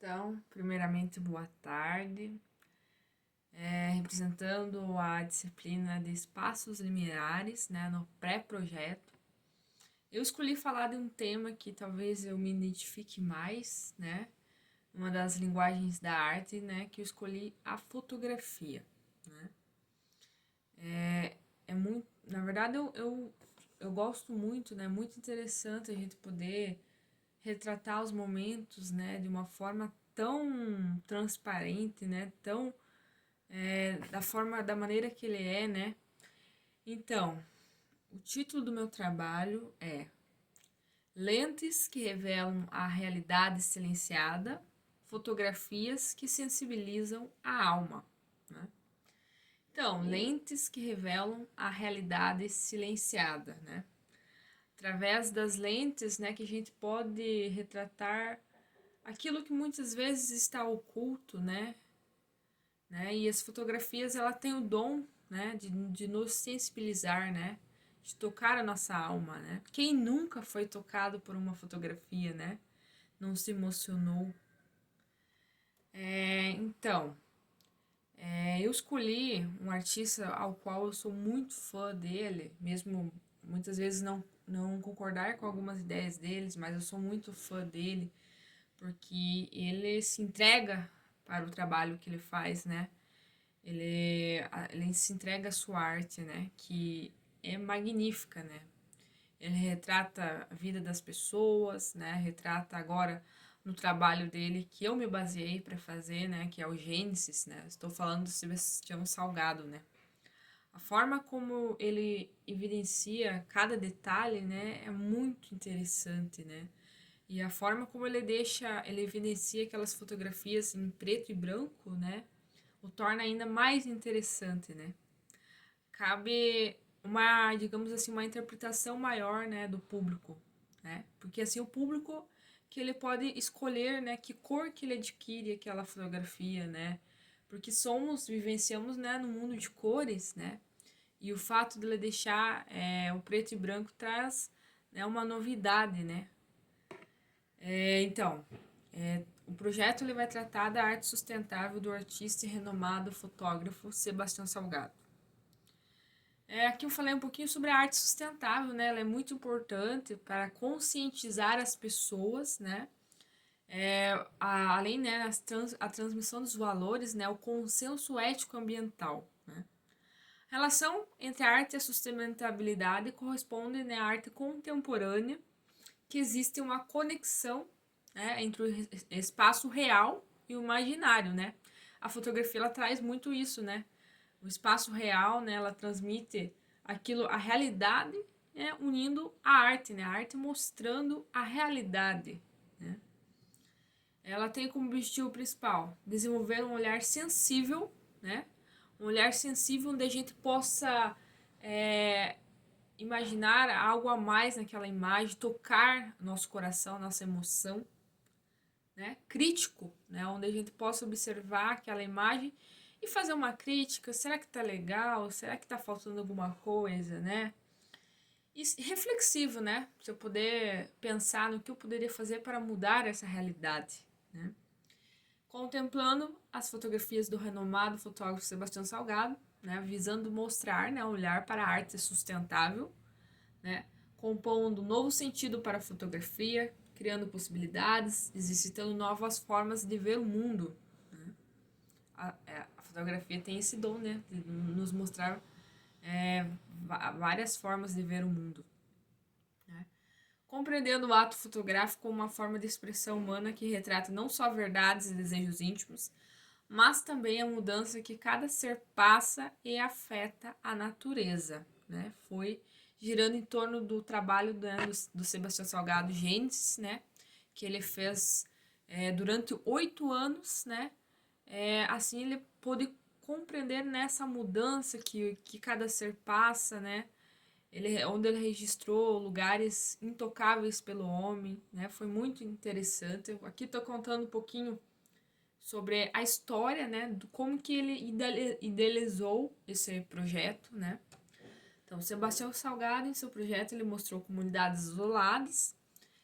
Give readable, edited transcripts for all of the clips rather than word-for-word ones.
Então, primeiramente, boa tarde. Representando a disciplina de espaços liminares, né, no pré-projeto. Eu escolhi falar de um tema que talvez eu me identifique mais, né, uma das linguagens da arte, né, que eu escolhi a fotografia, né. É muito, na verdade, eu gosto muito, né, muito interessante a gente poder retratar os momentos, né, de uma forma tão transparente, né, tão da maneira que ele é, né? Então, o título do meu trabalho é Lentes que revelam a realidade silenciada, fotografias que sensibilizam a alma, né? Então, lentes que revelam a realidade silenciada, né? Através das lentes, né, que a gente pode retratar aquilo que muitas vezes está oculto, né? E as fotografias, ela tem o dom, né, de nos sensibilizar, né? De tocar a nossa alma, né? Quem nunca foi tocado por uma fotografia, né? Não se emocionou. Eu escolhi um artista ao qual eu sou muito fã dele, mesmo muitas vezes não concordar com algumas ideias deles, mas eu sou muito fã dele, porque ele se entrega para o trabalho que ele faz, né? Ele se entrega à sua arte, né? Que é magnífica, né? Ele retrata a vida das pessoas, né? Retrata agora no trabalho dele que eu me baseei para fazer, né? Que é o Gênesis, né? Estou falando do Sebastião Salgado, né? A forma como ele evidencia cada detalhe, né? É muito interessante, né? E a forma como ele evidencia aquelas fotografias em preto e branco, né? O torna ainda mais interessante, né? Cabe uma, digamos assim, uma interpretação maior, né, do público, né? Porque assim o público que ele pode escolher, né, que cor que ele adquire aquela fotografia, né? Porque vivenciamos, né, no mundo de cores, né? E o fato de ele deixar o preto e branco traz, né, uma novidade, né? Então, o projeto ele vai tratar da arte sustentável do artista e renomado fotógrafo Sebastião Salgado. Aqui eu falei um pouquinho sobre a arte sustentável, né? Ela é muito importante para conscientizar as pessoas, né? Além, né, a transmissão dos valores, né? O consenso ético ambiental, né? A relação entre a arte e a sustentabilidade corresponde, né, à arte contemporânea, que existe uma conexão, né, entre o espaço real e o imaginário, né? A fotografia ela traz muito isso, né? O espaço real, né, ela transmite a realidade, né, unindo a arte, né? A arte mostrando a realidade, né? Ela tem como objetivo principal desenvolver um olhar sensível, né? Um olhar sensível onde a gente possa imaginar algo a mais naquela imagem, tocar nosso coração, nossa emoção, né? Crítico, né? Onde a gente possa observar aquela imagem e fazer uma crítica. Será que tá legal? Será que tá faltando alguma coisa, né? E reflexivo, né? Para eu poder pensar no que eu poderia fazer para mudar essa realidade, né? Contemplando as fotografias do renomado fotógrafo Sebastião Salgado, né? Visando mostrar, né? Olhar para a arte sustentável, né? Compondo um novo sentido para a fotografia, criando possibilidades, exercitando novas formas de ver o mundo. A fotografia tem esse dom, né, de nos mostrar várias formas de ver o mundo. Né? Compreendendo o ato fotográfico como uma forma de expressão humana que retrata não só verdades e desejos íntimos, mas também a mudança que cada ser passa e afeta a natureza. Né? Foi girando em torno do trabalho do Sebastião Salgado Gênesis, né? Que ele fez durante 8 anos, né? Assim ele pôde compreender nessa mudança que cada ser passa, né? Onde ele registrou lugares intocáveis pelo homem, né? Foi muito interessante. Aqui estou contando um pouquinho sobre a história, né? Do como que ele idealizou esse projeto, né? Então, Sebastião Salgado, em seu projeto, ele mostrou comunidades isoladas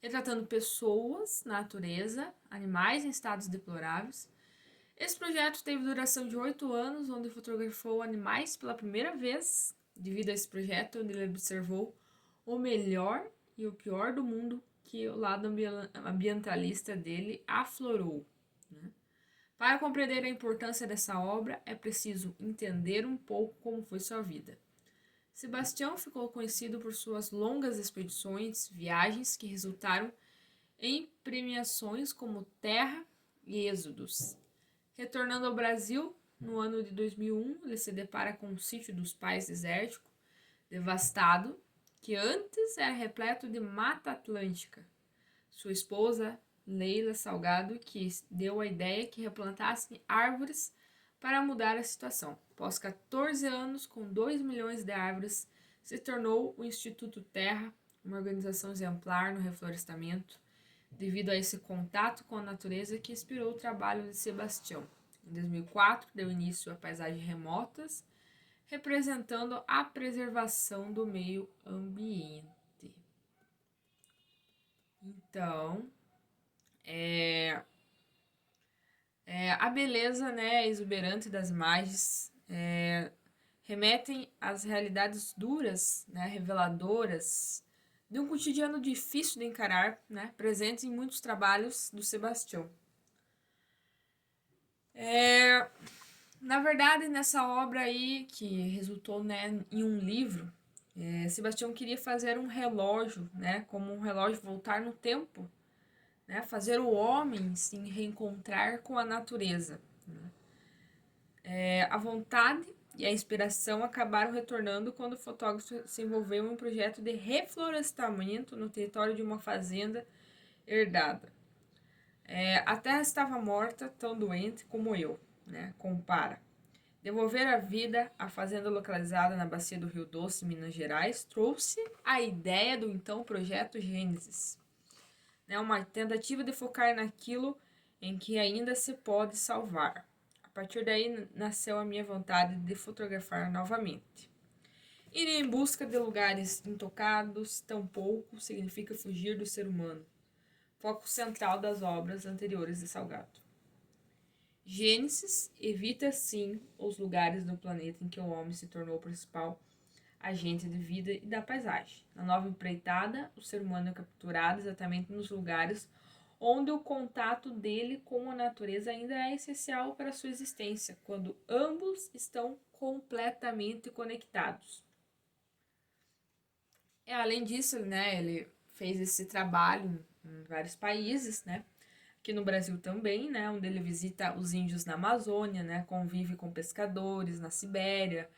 retratando pessoas, natureza, animais em estados deploráveis. Esse projeto teve duração de 8 anos, onde fotografou animais pela primeira vez. Devido a esse projeto, onde ele observou o melhor e o pior do mundo que o lado ambientalista dele aflorou. Né? Para compreender a importância dessa obra, é preciso entender um pouco como foi sua vida. Sebastião ficou conhecido por suas longas expedições, viagens que resultaram em premiações como Terra e Êxodos. Retornando ao Brasil, no ano de 2001, ele se depara com o sítio dos pais desértico, devastado, que antes era repleto de mata atlântica. Sua esposa, Leila Salgado, que deu a ideia que replantassem árvores para mudar a situação. Após 14 anos, com 2 milhões de árvores, se tornou o Instituto Terra, uma organização exemplar no reflorestamento, devido a esse contato com a natureza que inspirou o trabalho de Sebastião. Em 2004, deu início a Paisagens Remotas, representando a preservação do meio ambiente. Então, a beleza, né, exuberante das imagens remetem às realidades duras, né, reveladoras, de um cotidiano difícil de encarar, né, presentes em muitos trabalhos do Sebastião. Na verdade, nessa obra aí, que resultou, né, em um livro, Sebastião queria fazer um relógio, né, como um relógio voltar no tempo, né, fazer o homem se reencontrar com a natureza. A vontade e a inspiração acabaram retornando quando o fotógrafo se envolveu em um projeto de reflorestamento no território de uma fazenda herdada. A terra estava morta, tão doente como eu, né? Compara. Devolver a vida à fazenda localizada na bacia do Rio Doce, Minas Gerais, trouxe a ideia do então projeto Gênesis. Uma tentativa de focar naquilo em que ainda se pode salvar. A partir daí nasceu a minha vontade de fotografar novamente. Ir em busca de lugares intocados, tampouco significa fugir do ser humano, foco central das obras anteriores de Salgado. Gênesis evita, sim, os lugares do planeta em que o homem se tornou o principal agente de vida e da paisagem. Na nova empreitada, o ser humano é capturado exatamente nos lugares onde o contato dele com a natureza ainda é essencial para a sua existência, quando ambos estão completamente conectados. Além disso, né, ele fez esse trabalho em vários países, né? Aqui no Brasil também, né, onde ele visita os índios na Amazônia, né, convive com pescadores na Sibéria,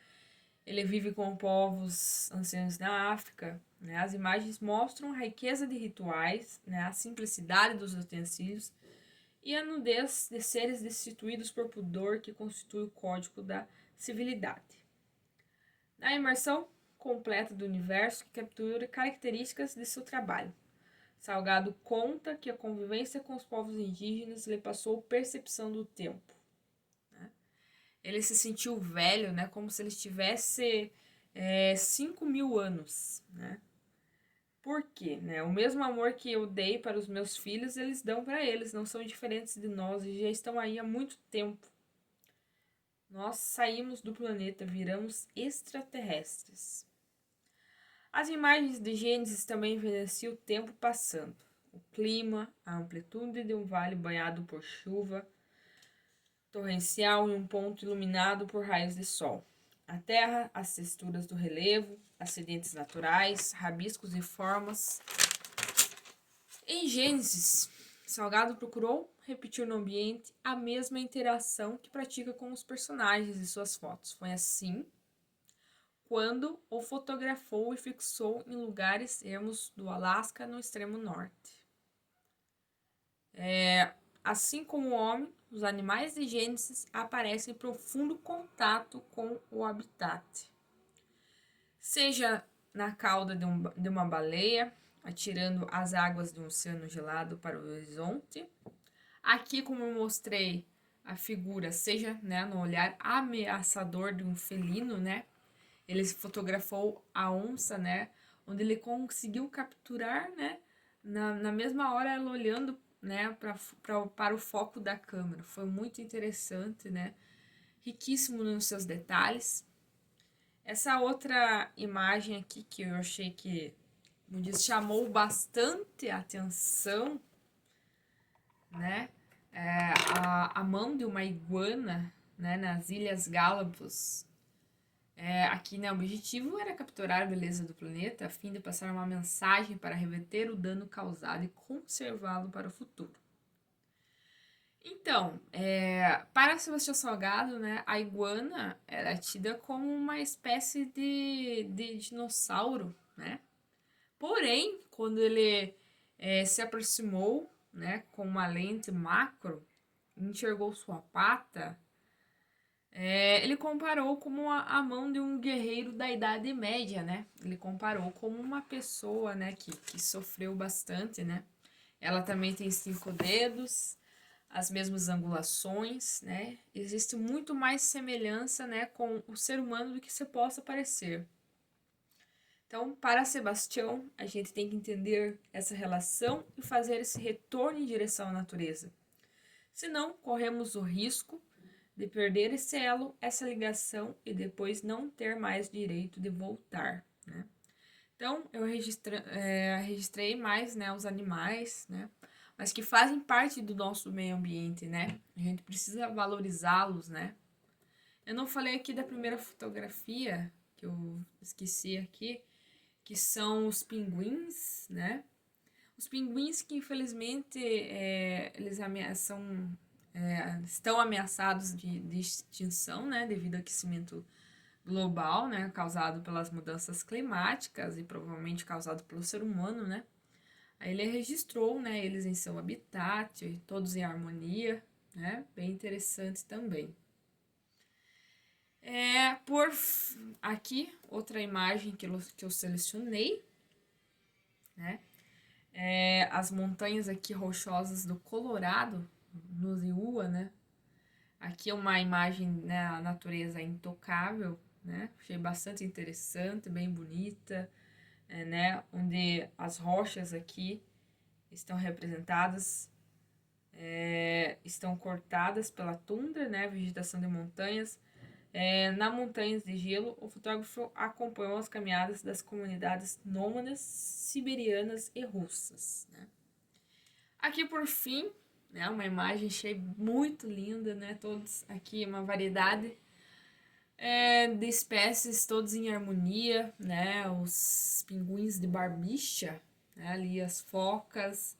ele vive com povos anciãos na África. Né, as imagens mostram a riqueza de rituais, né, a simplicidade dos utensílios e a nudez de seres destituídos por pudor que constitui o código da civilidade. Na imersão completa do universo que captura características de seu trabalho. Salgado conta que a convivência com os povos indígenas lhe passou percepção do tempo. Ele se sentiu velho, né, como se ele tivesse 5.000 anos. Né? Por quê? Né? O mesmo amor que eu dei para os meus filhos, eles dão para eles, não são diferentes de nós e já estão aí há muito tempo. Nós saímos do planeta, viramos extraterrestres. As imagens de Gênesis também evidenciam o tempo passando, o clima, a amplitude de um vale banhado por chuva torrencial em um ponto iluminado por raios de sol. A terra, as texturas do relevo, acidentes naturais, rabiscos e formas. Em Gênesis, Salgado procurou repetir no ambiente a mesma interação que pratica com os personagens de suas fotos. Foi assim quando o fotografou e fixou em lugares ermos do Alasca no extremo norte. Assim como o homem, os animais de Gênesis aparecem em profundo contato com o habitat. Seja na cauda de uma baleia, atirando as águas de um oceano gelado para o horizonte. Aqui, como eu mostrei a figura, seja, né, no olhar ameaçador de um felino, né? Ele fotografou a onça, né? Onde ele conseguiu capturar, né, na mesma hora ela olhando, né, para o foco da câmera. Foi muito interessante, né? Riquíssimo nos seus detalhes. Essa outra imagem aqui que eu achei que, como diz, chamou bastante a atenção, né? A mão de uma iguana, né, nas Ilhas Galápagos. Aqui, né, o objetivo era capturar a beleza do planeta a fim de passar uma mensagem para reverter o dano causado e conservá-lo para o futuro. Então, para Sebastião Salgado, né, a iguana era é tida como uma espécie de dinossauro, né? Porém, quando ele se aproximou, né, com uma lente macro, enxergou sua pata, ele comparou como a mão de um guerreiro da Idade Média, né? Ele comparou como uma pessoa, né, que sofreu bastante, né? Ela também tem 5 dedos, as mesmas angulações, né? Existe muito mais semelhança, né, com o ser humano do que se possa parecer. Então, para Sebastião, a gente tem que entender essa relação e fazer esse retorno em direção à natureza. Senão, corremos o risco de perder esse elo, essa ligação e depois não ter mais direito de voltar, né? Então, eu registrei mais, né, os animais, né, mas que fazem parte do nosso meio ambiente, né? A gente precisa valorizá-los, né? Eu não falei aqui da primeira fotografia, que eu esqueci aqui, que são os pinguins, né? Os pinguins que, infelizmente, eles estão ameaçados de extinção, né? Devido ao aquecimento global, né, causado pelas mudanças climáticas e provavelmente causado pelo ser humano, né? Aí ele registrou, né, eles em seu habitat, todos em harmonia, né? Bem interessante também. Aqui outra imagem que eu selecionei, né? As montanhas aqui rochosas do Colorado, no Iowa, né? Aqui é uma imagem, né, a natureza intocável, né? Achei bastante interessante, bem bonita, né? Onde as rochas aqui estão representadas, estão cortadas pela tundra, né? Vegetação de montanhas. Na Montanhas de Gelo, o fotógrafo acompanhou as caminhadas das comunidades nômades siberianas e russas, né? Aqui, por fim, né, uma imagem achei muito linda, né? Todos aqui, uma variedade de espécies, todos em harmonia, né? Os pinguins de barbicha, né? Ali as focas.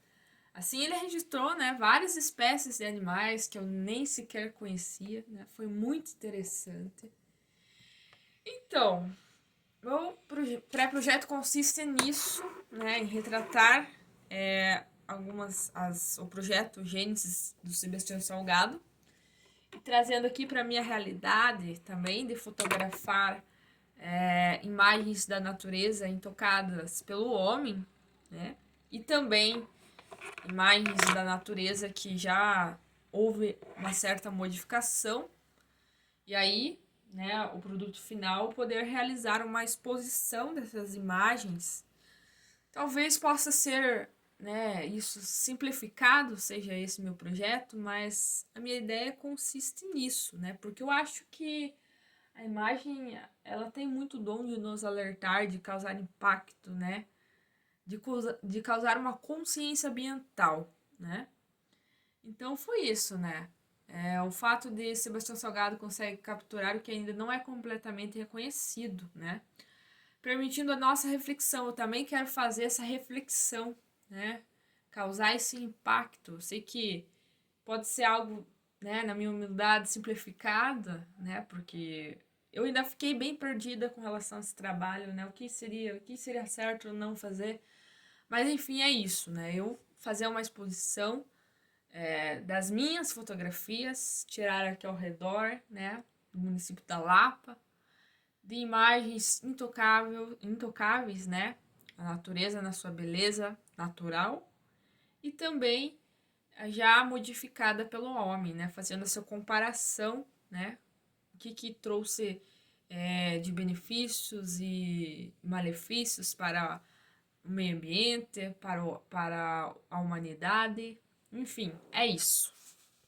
Assim, ele registrou, né, várias espécies de animais que eu nem sequer conhecia, né? Foi muito interessante. Então, meu pré-projeto consiste nisso, né, em retratar o projeto Gênesis do Sebastião Salgado, e trazendo aqui para minha realidade também de fotografar imagens da natureza intocadas pelo homem, né, e também imagens da natureza que já houve uma certa modificação, e aí, né, o produto final poder realizar uma exposição dessas imagens. Talvez possa ser, né, isso simplificado, seja esse meu projeto, mas a minha ideia consiste nisso, né? Porque eu acho que a imagem, ela tem muito dom de nos alertar, de causar impacto, né? De causar uma consciência ambiental, né? Então foi isso, né? O fato de Sebastião Salgado consegue capturar o que ainda não é completamente reconhecido, né? Permitindo a nossa reflexão. Eu também quero fazer essa reflexão, né? Causar esse impacto. Eu sei que pode ser algo, né, na minha humildade, simplificada, né? Porque eu ainda fiquei bem perdida com relação a esse trabalho, né? O que seria certo ou não fazer. Mas enfim, é isso, né? Eu fazer uma exposição das minhas fotografias, tirar aqui ao redor, né, do município da Lapa, de imagens intocáveis, né, a natureza na sua beleza natural, e também já modificada pelo homem, né, fazendo essa comparação, né, o que trouxe de benefícios e malefícios para o meio ambiente, para a humanidade. Enfim, é isso.